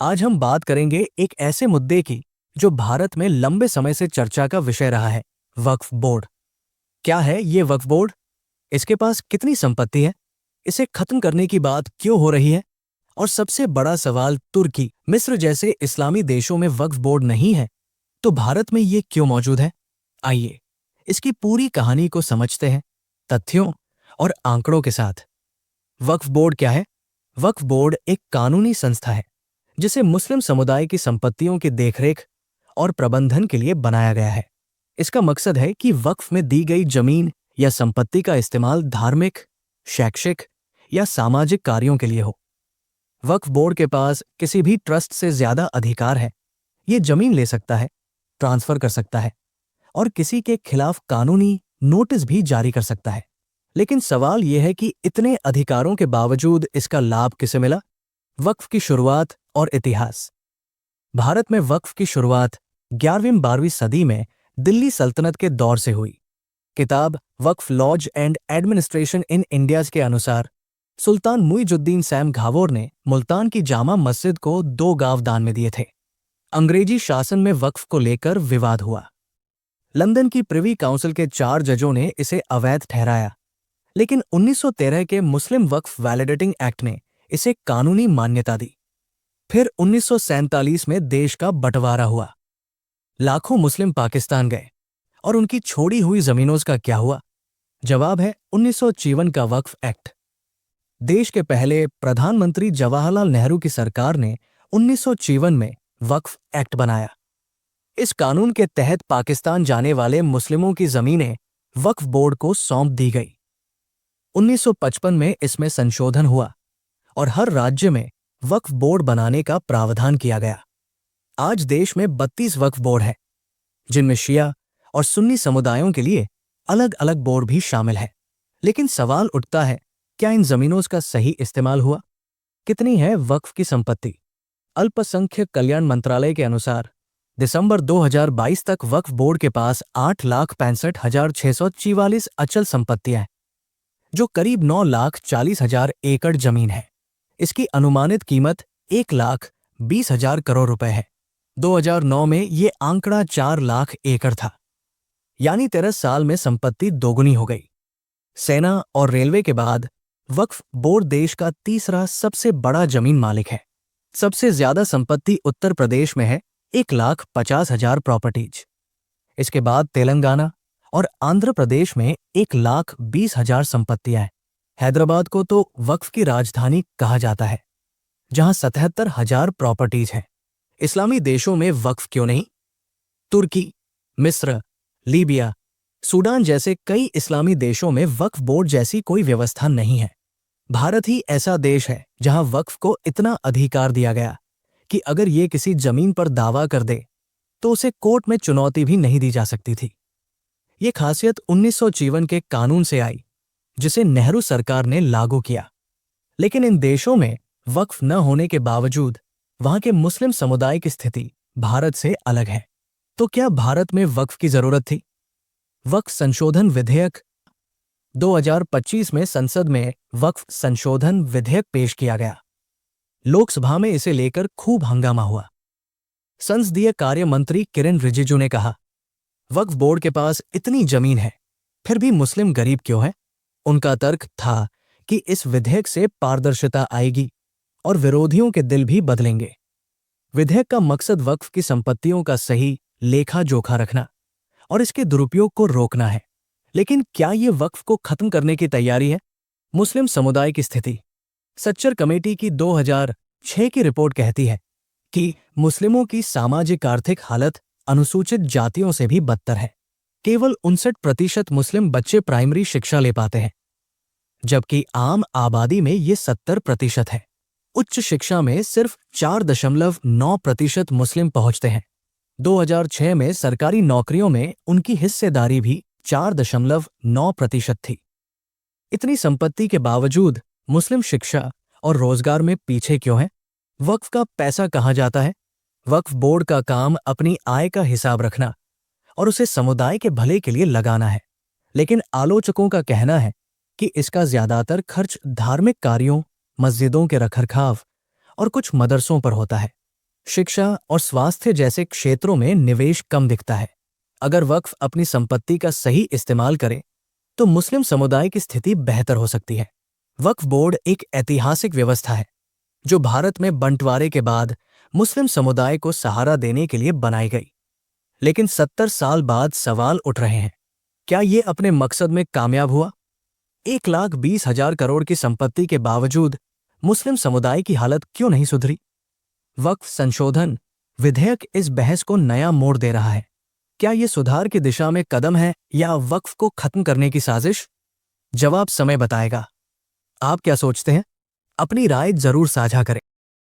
आज हम बात करेंगे एक ऐसे मुद्दे की जो भारत में लंबे समय से चर्चा का विषय रहा है। वक्फ बोर्ड। क्या है ये वक्फ बोर्ड? इसके पास कितनी संपत्ति है? इसे खत्म करने की बात क्यों हो रही है? और सबसे बड़ा सवाल, तुर्की, मिस्र जैसे इस्लामी देशों में वक्फ बोर्ड नहीं है, तो भारत में ये क्यों मौजूद है? आइए इसकी पूरी कहानी को समझते हैं, तथ्यों और आंकड़ों के साथ। वक्फ बोर्ड क्या है? वक्फ बोर्ड एक कानूनी संस्था है जिसे मुस्लिम समुदाय की संपत्तियों की देखरेख और प्रबंधन के लिए बनाया गया है। इसका मकसद है कि वक्फ में दी गई जमीन या संपत्ति का इस्तेमाल धार्मिक, शैक्षिक या सामाजिक कार्यों के लिए हो। वक्फ बोर्ड के पास किसी भी ट्रस्ट से ज्यादा अधिकार है। ये जमीन ले सकता है, ट्रांसफर कर सकता है और किसी के खिलाफ कानूनी नोटिस भी जारी कर सकता है। लेकिन सवाल यह है कि इतने अधिकारों के बावजूद इसका लाभ किसे मिला? वक्फ की शुरुआत और इतिहास। भारत में वक्फ की शुरुआत 11वीं-12वीं सदी में दिल्ली सल्तनत के दौर से हुई। किताब वक्फ laws and administration in India के अनुसार सुल्तान मुइजुद्दीन सैम घावोर ने मुल्तान की जामा मस्जिद को 2 गांव दान में दिए थे। अंग्रेजी शासन में वक्फ को लेकर विवाद हुआ। लंदन की प्रिवी काउंसिल के 4 जजों ने इसे अवैध ठहराया, लेकिन 1913 के मुस्लिम वक्फ वैलिडेटिंग एक्ट ने इसे कानूनी मान्यता दी। फिर 1947 में देश का बंटवारा हुआ। लाखों मुस्लिम पाकिस्तान गए और उनकी छोड़ी हुई जमीनों का क्या हुआ? जवाब है 1954 का वक्फ एक्ट। देश के पहले प्रधानमंत्री जवाहरलाल नेहरू की सरकार ने 1954 में वक्फ एक्ट बनाया। इस कानून के तहत पाकिस्तान जाने वाले मुस्लिमों की जमीनें वक्फ बोर्ड को सौंप दी गई। 1955 में इसमें संशोधन हुआ और हर राज्य में वक्फ बोर्ड बनाने का प्रावधान किया गया। आज देश में 32 वक्फ बोर्ड है, जिनमें शिया और सुन्नी समुदायों के लिए अलग अलग बोर्ड भी शामिल है। लेकिन सवाल उठता है, क्या इन जमीनों का सही इस्तेमाल हुआ? कितनी है वक्फ की संपत्ति? अल्पसंख्यक कल्याण मंत्रालय के अनुसार दिसंबर 2022 तक वक्फ बोर्ड के पास 8,65,644 अचल संपत्तियां हैं, जो करीब 9,40,000 एकड़ जमीन है। इसकी अनुमानित कीमत 1,20,000 करोड़ रुपए है। 2009 में ये आंकड़ा 4 लाख एकड़ था, यानी 13 साल में संपत्ति दोगुनी हो गई। सेना और रेलवे के बाद वक्फ बोर्ड देश का तीसरा सबसे बड़ा जमीन मालिक है। सबसे ज्यादा संपत्ति उत्तर प्रदेश में है, 1,50,000 प्रॉपर्टीज। इसके बाद तेलंगाना और आंध्र प्रदेश में 1,20,000 संपत्तियां हैं। हैदराबाद को तो वक्फ की राजधानी कहा जाता है, जहां 77,000 प्रॉपर्टीज हैं। इस्लामी देशों में वक्फ क्यों नहीं? तुर्की, मिस्र, लीबिया, सूडान जैसे कई इस्लामी देशों में वक्फ बोर्ड जैसी कोई व्यवस्था नहीं है। भारत ही ऐसा देश है जहां वक्फ को इतना अधिकार दिया गया कि अगर ये किसी जमीन पर दावा कर दे तो उसे कोर्ट में चुनौती भी नहीं दी जा सकती थी। ये खासियत 1954 के कानून से आई, जिसे नेहरू सरकार ने लागू किया। लेकिन इन देशों में वक्फ न होने के बावजूद वहां के मुस्लिम समुदाय की स्थिति भारत से अलग है। तो क्या भारत में वक्फ की जरूरत थी? वक्फ संशोधन विधेयक 2025 में संसद में वक्फ संशोधन विधेयक पेश किया गया। लोकसभा में इसे लेकर खूब हंगामा हुआ। संसदीय कार्य मंत्री किरेन रिजिजू ने कहा, वक्फ बोर्ड के पास इतनी जमीन है, फिर भी मुस्लिम गरीब क्यों है? उनका तर्क था कि इस विधेयक से पारदर्शिता आएगी और विरोधियों के दिल भी बदलेंगे। विधेयक का मकसद वक्फ की संपत्तियों का सही लेखा जोखा रखना और इसके दुरुपयोग को रोकना है। लेकिन क्या ये वक्फ को खत्म करने की तैयारी है? मुस्लिम समुदाय की स्थिति। सच्चर कमेटी की 2006 की रिपोर्ट कहती है कि मुस्लिमों की सामाजिक आर्थिक हालत अनुसूचित जातियों से भी बदतर है। केवल 59% मुस्लिम बच्चे प्राइमरी शिक्षा ले पाते हैं, जबकि आम आबादी में ये 70% है। उच्च शिक्षा में सिर्फ 4.9% मुस्लिम पहुंचते हैं। 2006 में सरकारी नौकरियों में उनकी हिस्सेदारी भी 4.9% थी। इतनी संपत्ति के बावजूद मुस्लिम शिक्षा और रोजगार में पीछे क्यों है? वक्फ का पैसा कहाँ जाता है? वक्फ बोर्ड का काम अपनी आय का हिसाब रखना और उसे समुदाय के भले के लिए लगाना है। लेकिन आलोचकों का कहना है कि इसका ज्यादातर खर्च धार्मिक कार्यों, मस्जिदों के रखरखाव और कुछ मदरसों पर होता है। शिक्षा और स्वास्थ्य जैसे क्षेत्रों में निवेश कम दिखता है। अगर वक्फ अपनी संपत्ति का सही इस्तेमाल करे तो मुस्लिम समुदाय की स्थिति बेहतर हो सकती है। वक्फ बोर्ड एक ऐतिहासिक व्यवस्था है जो भारत में बंटवारे के बाद मुस्लिम समुदाय को सहारा देने के लिए बनाई गई। लेकिन 70 साल बाद सवाल उठ रहे हैं, क्या ये अपने मकसद में कामयाब हुआ? 1,20,000 करोड़ की संपत्ति के बावजूद मुस्लिम समुदाय की हालत क्यों नहीं सुधरी? वक्फ संशोधन विधेयक इस बहस को नया मोड़ दे रहा है। क्या ये सुधार की दिशा में कदम है या वक्फ को खत्म करने की साजिश? जवाब समय बताएगा। आप क्या सोचते हैं? अपनी राय जरूर साझा करें।